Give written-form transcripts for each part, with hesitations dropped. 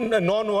9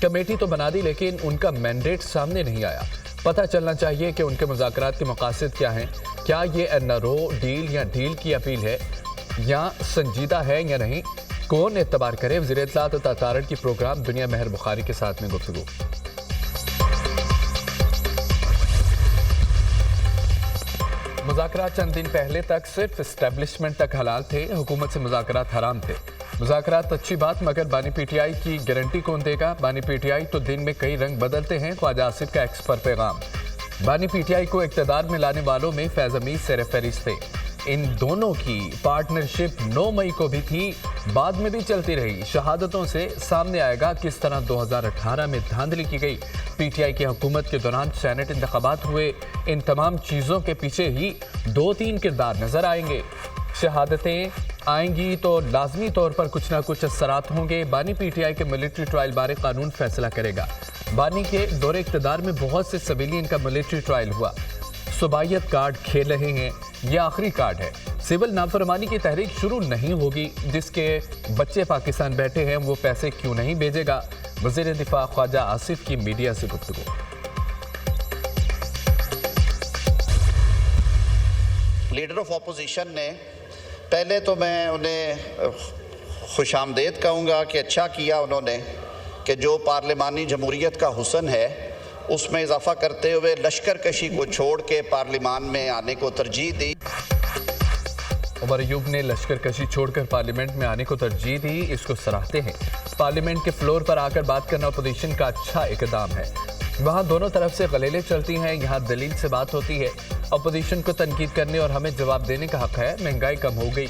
committee تو بنا دی لیکن ان کا مینڈیٹ سامنے نہیں آیا۔ پتہ چلنا چاہیے کہ ان کے مذاکرات کے مقاصد کیا ہیں، کیا یہ NRO ڈیل یا ڈیل کی اپیل ہے یا سنجیدہ ہے یا نہیں، کون اعتبار کرے۔ وزیر اطلاعات و تارڑ کی پروگرام دنیا مہر بخاری کے ساتھ میں گفتگو۔ مذاکرات چند دن پہلے تک صرف اسٹیبلشمنٹ تک حلال تھے، حکومت سے مذاکرات حرام تھے۔ مذاکرات اچھی بات، مگر بانی پی ٹی آئی کی گارنٹی کون دے گا؟ بانی پی ٹی آئی تو دن میں کئی رنگ بدلتے ہیں۔ خواجہ آصف کا ایکس پر پیغام۔ بانی پی ٹی آئی کو اقتدار میں لانے والوں میں فیض حمید سر فہرست تھے۔ ان دونوں کی پارٹنرشپ 9 مئی کو بھی تھی، بعد میں بھی چلتی رہی۔ شہادتوں سے سامنے آئے گا کس طرح 2018 میں دھاندلی کی گئی۔ پی ٹی آئی کی حکومت کے دوران سینٹ انتخابات ہوئے۔ ان تمام چیزوں کے پیچھے ہی 2-3 کردار نظر آئیں گے۔ شہادتیں آئیں گی تو لازمی طور پر کچھ نہ کچھ اثرات ہوں گے۔ بانی پی ٹی آئی کے ملٹری ٹرائل بارے قانون فیصلہ کرے گا۔ بانی کے دور اقتدار میں بہت سے سویلین کا ملٹری ٹرائل ہوا۔ صوبائیت کارڈ کھیل رہے ہیں، یہ آخری کارڈ ہے۔ سول نافرمانی کی تحریک شروع نہیں ہوگی، جس کے بچے پاکستان بیٹھے ہیں وہ پیسے کیوں نہیں بھیجے گا؟ وزیر دفاع خواجہ آصف کی میڈیا سے گفتگو۔ لیڈر آف اپوزیشن نے پہلے تو میں انہیں خوش آمدید کہوں گا کہ اچھا کیا انہوں نے کہ جو پارلیمانی جمہوریت کا حسن ہے اس میں اضافہ کرتے ہوئے لشکر کشی کو چھوڑ کے پارلیمان میں آنے کو ترجیح دی۔ عمر ایوب نے لشکر کشی چھوڑ کر پارلیمنٹ میں آنے کو ترجیح دی، اس کو سراہتے ہیں۔ پارلیمنٹ کے فلور پر آ کر بات کرنا اپوزیشن کا اچھا اقدام ہے۔ وہاں دونوں طرف سے غلیلیں چلتی ہیں، یہاں دلیل سے بات ہوتی ہے۔ اپوزیشن کو تنقید کرنے اور ہمیں جواب دینے کا حق ہے۔ مہنگائی کم ہو گئی،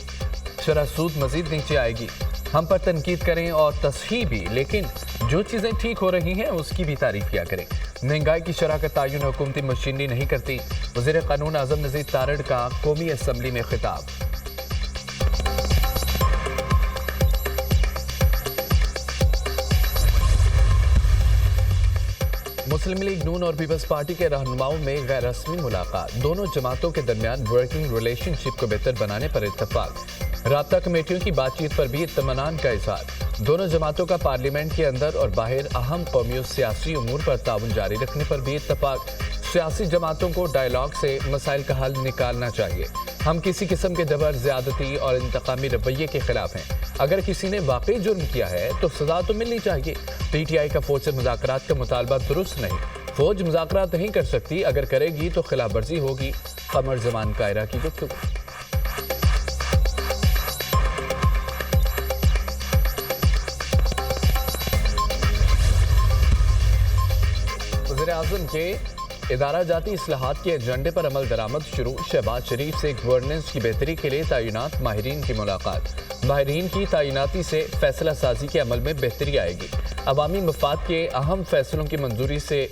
شرح سود مزید نیچے آئے گی، ہم پر تنقید کریں اور تصحیح بھی، لیکن جو چیزیں ٹھیک ہو رہی ہیں اس کی بھی تعریف کیا کریں۔ مہنگائی کی شرح کا تعین حکومتی مشینری نہیں کرتی۔ وزیر قانون اعظم نذیر تارڑ کا قومی اسمبلی میں خطاب۔ مسلم لیگ نون اور پیپلز پارٹی کے رہنماؤں میں غیر رسمی ملاقات، دونوں جماعتوں کے درمیان ورکنگ ریلیشن شپ کو بہتر بنانے پر اتفاق۔ رابطہ کمیٹیوں کی بات چیت پر بھی اطمینان کا اظہار۔ دونوں جماعتوں کا پارلیمنٹ کے اندر اور باہر اہم قومی و سیاسی امور پر تعاون جاری رکھنے پر بھی اتفاق۔ سیاسی جماعتوں کو ڈائیلاگ سے مسائل کا حل نکالنا چاہیے۔ ہم کسی قسم کے جبر، زیادتی اور انتقامی رویے کے خلاف ہیں۔ اگر کسی نے واقعی جرم کیا ہے تو سزا تو ملنی چاہیے۔ پی ٹی آئی کا فوج سے مذاکرات کا مطالبہ درست نہیں۔ فوج مذاکرات نہیں کر سکتی، اگر کرے گی تو خلاف ورزی ہوگی۔ قمر زمان قاہرہ کی گفتگو۔ وزیر اعظم کے ادارہ جاتی اصلاحات کے ایجنڈے پر عمل درآمد شروع۔ شہباز شریف سے گورننس کی بہتری کے لیے تعینات ماہرین کی ملاقات۔ ماہرین کی تعیناتی سے فیصلہ سازی کے عمل میں بہتری آئے گی۔ عوامی مفاد کے اہم فیصلوں کی منظوری سے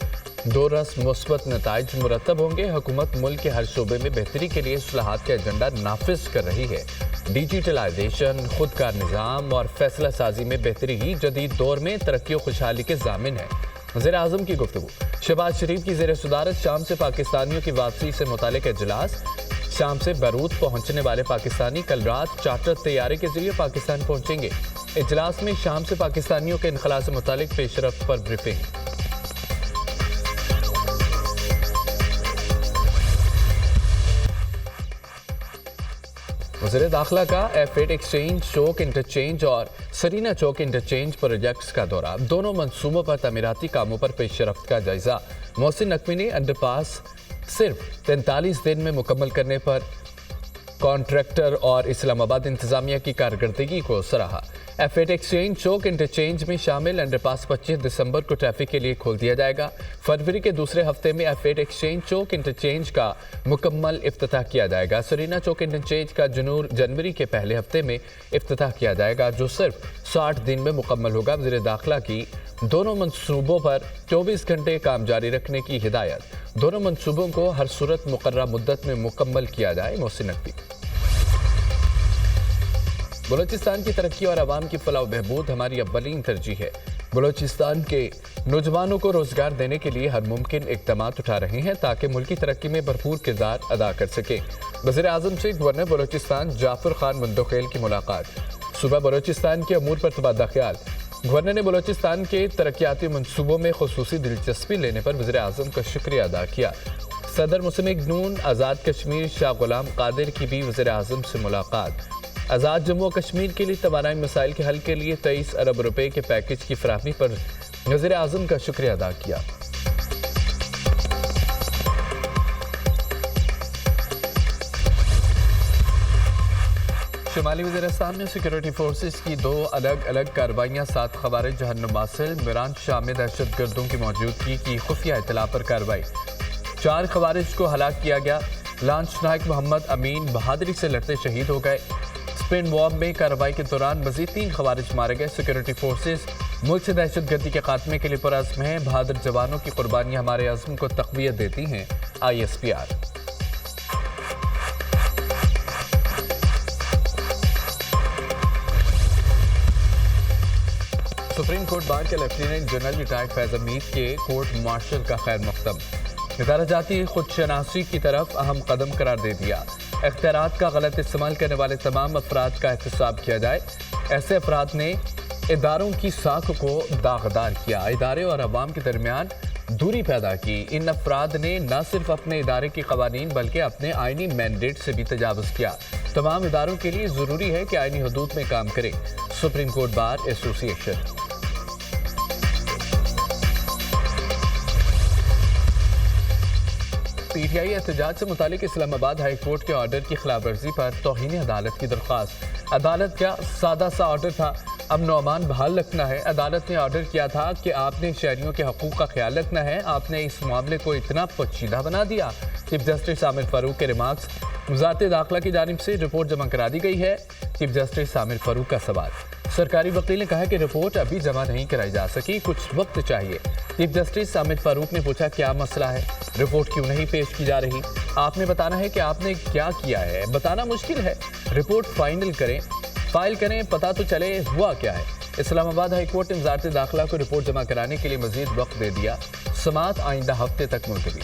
دو رس مثبت نتائج مرتب ہوں گے۔ حکومت ملک کے ہر شعبے میں بہتری کے لیے اصلاحات کا ایجنڈا نافذ کر رہی ہے۔ ڈیجیٹلائزیشن، خودکار نظام اور فیصلہ سازی میں بہتری ہی جدید دور میں ترقی و خوشحالی کے ضامن ہے۔ وزیر اعظم کی گفتگو۔ شہباز شریف کی زیر صدارت شام سے پاکستانیوں کی واپسی سے متعلق اجلاس۔ شام سے بیروت پہنچنے والے پاکستانی کل رات چارٹر طیارے کے ذریعے پاکستان پہنچیں گے۔ اجلاس میں شام سے پاکستانیوں کے انخلاء سے متعلق پیش رفت پر بریفنگ۔ وزیر داخلہ کا F8 ایکسچینج چوک انٹرچینج اور سرینا چوک انٹرچینج پروجیکٹس کا دورہ۔ دونوں منصوبوں پر تعمیراتی کاموں پر پیش رفت کا جائزہ۔ محسن نقوی نے انڈر پاس صرف 43 دن میں مکمل کرنے پر کانٹریکٹر اور اسلام آباد انتظامیہ کی کارکردگی کو سراہا۔ F8 ایکسچینج چوک انٹرچینج میں شامل انڈر پاس 25 دسمبر کو ٹریفک کے لیے کھول دیا جائے گا۔ فروری کے دوسرے ہفتے میں F8 ایکسچینج چوک انٹرچینج کا مکمل افتتاح کیا جائے گا۔ سرینا چوک انٹرچینج کا جنوری کے پہلے ہفتے میں افتتاح کیا جائے گا، جو صرف 60 دن میں مکمل ہوگا۔ وزیر داخلہ کی دونوں منصوبوں پر 24 گھنٹے کام جاری رکھنے کی ہدایت۔ دونوں منصوبوں کو ہر صورت مقررہ مدت میں مکمل کیا جائے۔ محسن نقوی۔ بلوچستان کی ترقی اور عوام کی فلاح و بہبود ہماری اولین ترجیح ہے۔ بلوچستان کے نوجوانوں کو روزگار دینے کے لیے ہر ممکن اقدامات اٹھا رہے ہیں تاکہ ملکی ترقی میں بھرپور کردار ادا کر سکیں۔ وزیر اعظم سے گورنر بلوچستان جعفر خان مندوخیل کی ملاقات۔ صوبہ بلوچستان کے امور پر تبادلہ خیال۔ گورنر نے بلوچستان کے ترقیاتی منصوبوں میں خصوصی دلچسپی لینے پر وزیر اعظم کا شکریہ ادا کیا۔ صدر مسلم نون آزاد کشمیر شاہ غلام قادر کی بھی وزیر اعظم سے ملاقات۔ آزاد جموں و کشمیر کے لیے توانائی مسائل کے حل کے لیے 23 ارب روپے کے پیکج کی فراہمی پر وزیر اعظم کا شکریہ ادا کیا۔ شمالی وزیرستان میں سیکورٹی فورسز کی 2 الگ الگ کارروائیاں 7 خوارج جہنم واصل میران شاہ میں دہشت گردوں کی موجودگی کی خفیہ اطلاع پر کارروائی۔ 4 خوارج کو ہلاک کیا گیا۔ لانچ نائک محمد امین بہادری سے لڑتے شہید ہو گئے۔ اسپن وارم میں کارروائی کے دوران مزید 3 خوارج مارے گئے۔ سیکورٹی فورسز ملک سے دہشت گردی کے خاتمے کے لیے پرعزم ہیں۔ بہادر جوانوں کی قربانیاں ہمارے عزم کو تقویت دیتی ہیں۔ ISPR۔ سپریم کورٹ بار کے لیفٹیننٹ جنرل ریٹائرڈ فیض حمید کے کورٹ مارشل کا خیر مقدم۔ ادارہ جاتی خودشناسی کی طرف اہم قدم قرار دے دیا۔ اختیارات کا غلط استعمال کرنے والے تمام افراد کا احتساب کیا جائے۔ ایسے افراد نے اداروں کی ساکھ کو داغدار کیا، ادارے اور عوام کے درمیان دوری پیدا کی۔ ان افراد نے نہ صرف اپنے ادارے کے قوانین بلکہ اپنے آئینی مینڈیٹ سے بھی تجاوز کیا۔ تمام اداروں کے لیے ضروری ہے کہ آئینی حدود میں کام کرے۔ سپریم کورٹ بار ایسوسی ایشن۔ PTI احتجاج سے متعلق اسلام آباد ہائی کورٹ کے آرڈر کی خلاف ورزی پر توہین عدالت کی درخواست۔ عدالت کا سادہ سا آرڈر تھا، امن و امان بحال رکھنا ہے۔ عدالت نے آرڈر کیا تھا کہ آپ نے شہریوں کے حقوق کا خیال رکھنا ہے، آپ نے اس معاملے کو اتنا پیچیدہ بنا دیا۔ چیف جسٹس عامر فاروق کے ریمارکس۔ وزارت داخلہ کی جانب سے رپورٹ جمع کرا دی گئی ہے۔ چیف جسٹس عامر فاروق کا سوال۔ سرکاری وکیل نے کہا کہ رپورٹ ابھی جمع نہیں کرائی جا سکی، کچھ وقت چاہیے۔ چیف جسٹس عامر فاروق نے پوچھا کیا مسئلہ ہے، رپورٹ کیوں نہیں پیش کی جا رہی؟ آپ نے بتانا ہے کہ آپ نے کیا کیا ہے، بتانا مشکل ہے۔ رپورٹ فائل کریں پتہ تو چلے ہوا کیا ہے۔ اسلام آباد ہائی کورٹ نے وزارت داخلہ کو رپورٹ جمع کرانے کے لیے مزید وقت دے دیا۔ سماعت آئندہ ہفتے تک ملتوی۔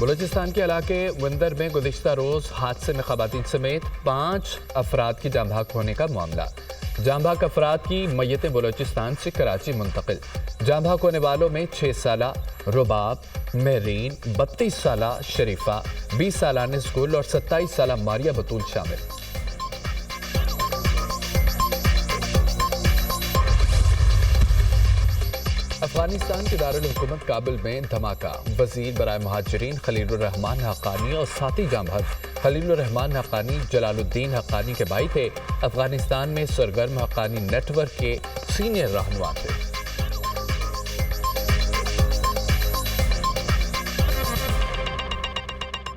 بلوچستان کے علاقے وندر میں گزشتہ روز حادثے میں خواتین سمیت 5 افراد کی جاں بحق ہونے کا معاملہ۔ جاں بحق افراد کی میتیں بلوچستان سے کراچی منتقل۔ جاں بحق ہونے والوں میں 6 سالہ رباب، مہرین، 32 سالہ شریفہ، 20 سالہ نزگل اور 27 سالہ ماریہ بطول شامل۔ افغانستان کے دارالحکومت کابل میں دھماکہ۔ وزیر برائے مہاجرین خلیل الرحمان حقانی اور ساتھی جاں بحق خلیل الرحمان حقانی جلال الدین حقانی کے بھائی تھے۔ افغانستان میں سرگرم حقانی نیٹ ورک کے سینئر رہنما تھے۔